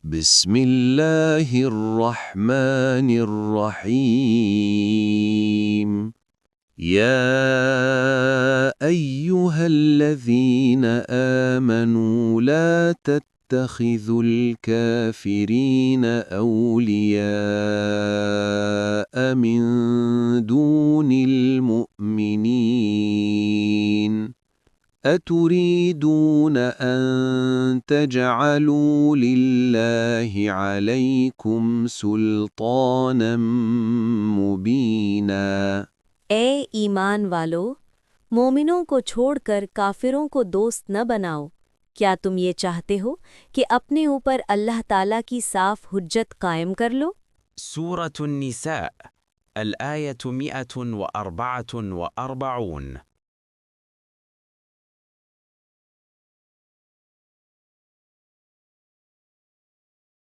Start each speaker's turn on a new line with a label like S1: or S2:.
S1: بسم الله الرحمن الرحيم يا أيها الذين آمنوا لا تتخذوا الكافرين أولياء من دون المؤمنين أتريدون أن تجعلوا لله عليكم سلطانا مبينا
S2: ए ईमान वालो, मोमिनों को छोड़कर काफिरों को दोस्त न बनाओ। क्या तुम ये चाहते हो कि अपने ऊपर अल्लाह ताला की साफ हुज्जत कायम कर लो?
S3: سورة النساء الآية 144